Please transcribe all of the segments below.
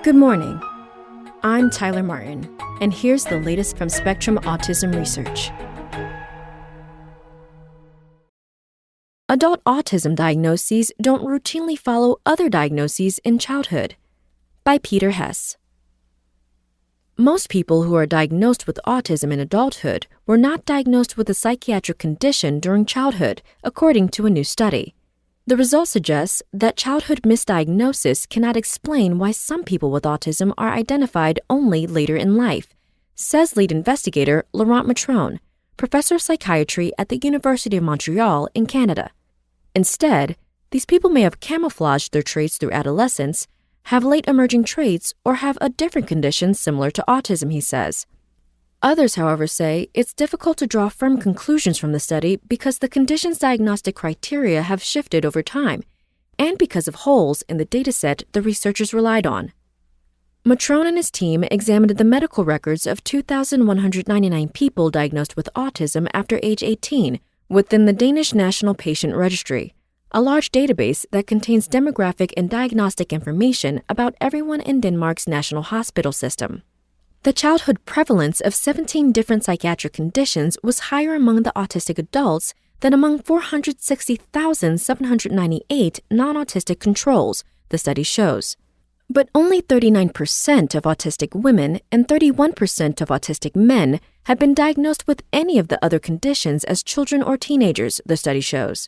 Good morning. I'm Tyler Martin, and here's the latest from Spectrum Autism Research. Adult autism diagnoses don't routinely follow other diagnoses in childhood. By Peter Hess. Most people who are diagnosed with autism in adulthood were not diagnosed with a psychiatric condition during childhood, according to a new study. The result suggests that childhood misdiagnosis cannot explain why some people with autism are identified only later in life, says lead investigator Laurent Matrone, professor of psychiatry at the University of Montreal in Canada. Instead, these people may have camouflaged their traits through adolescence, have late emerging traits, or have a different condition similar to autism, he says. Others, however, say it's difficult to draw firm conclusions from the study because the condition's diagnostic criteria have shifted over time, and because of holes in the dataset the researchers relied on. Matrone and his team examined the medical records of 2,199 people diagnosed with autism after age 18 within the Danish National Patient Registry, a large database that contains demographic and diagnostic information about everyone in Denmark's national hospital system. The childhood prevalence of 17 different psychiatric conditions was higher among the autistic adults than among 460,798 non-autistic controls, the study shows. But only 39% of autistic women and 31% of autistic men have been diagnosed with any of the other conditions as children or teenagers, the study shows.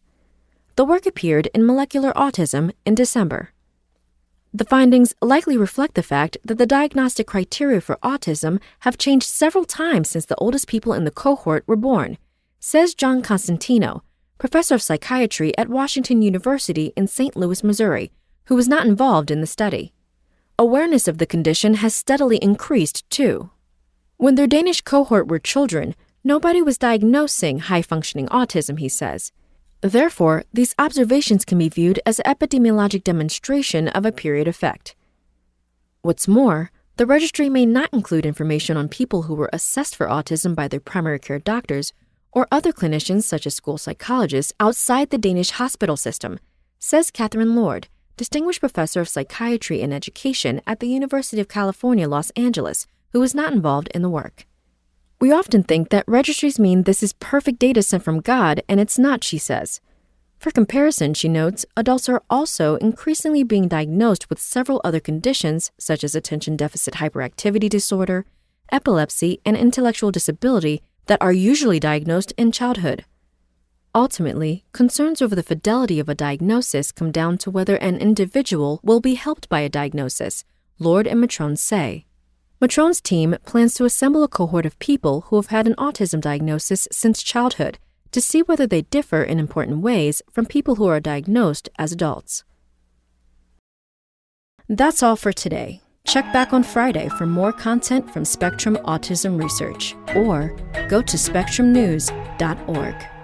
The work appeared in Molecular Autism in December. The findings likely reflect the fact that the diagnostic criteria for autism have changed several times since the oldest people in the cohort were born, says John Constantino, professor of psychiatry at Washington University in St. Louis, Missouri, who was not involved in the study. Awareness of the condition has steadily increased, too. When their Danish cohort were children, nobody was diagnosing high-functioning autism, he says. Therefore, these observations can be viewed as epidemiologic demonstration of a period effect. What's more, the registry may not include information on people who were assessed for autism by their primary care doctors or other clinicians such as school psychologists outside the Danish hospital system, says Catherine Lord, distinguished professor of psychiatry and education at the University of California, Los Angeles, who was not involved in the work. We often think that registries mean this is perfect data sent from God, and it's not, she says. For comparison, she notes, adults are also increasingly being diagnosed with several other conditions such as attention deficit hyperactivity disorder, epilepsy, and intellectual disability that are usually diagnosed in childhood. Ultimately, concerns over the fidelity of a diagnosis come down to whether an individual will be helped by a diagnosis, Lord and Matrone say. Matrone's team plans to assemble a cohort of people who have had an autism diagnosis since childhood to see whether they differ in important ways from people who are diagnosed as adults. That's all for today. Check back on Friday for more content from Spectrum Autism Research, or go to spectrumnews.org.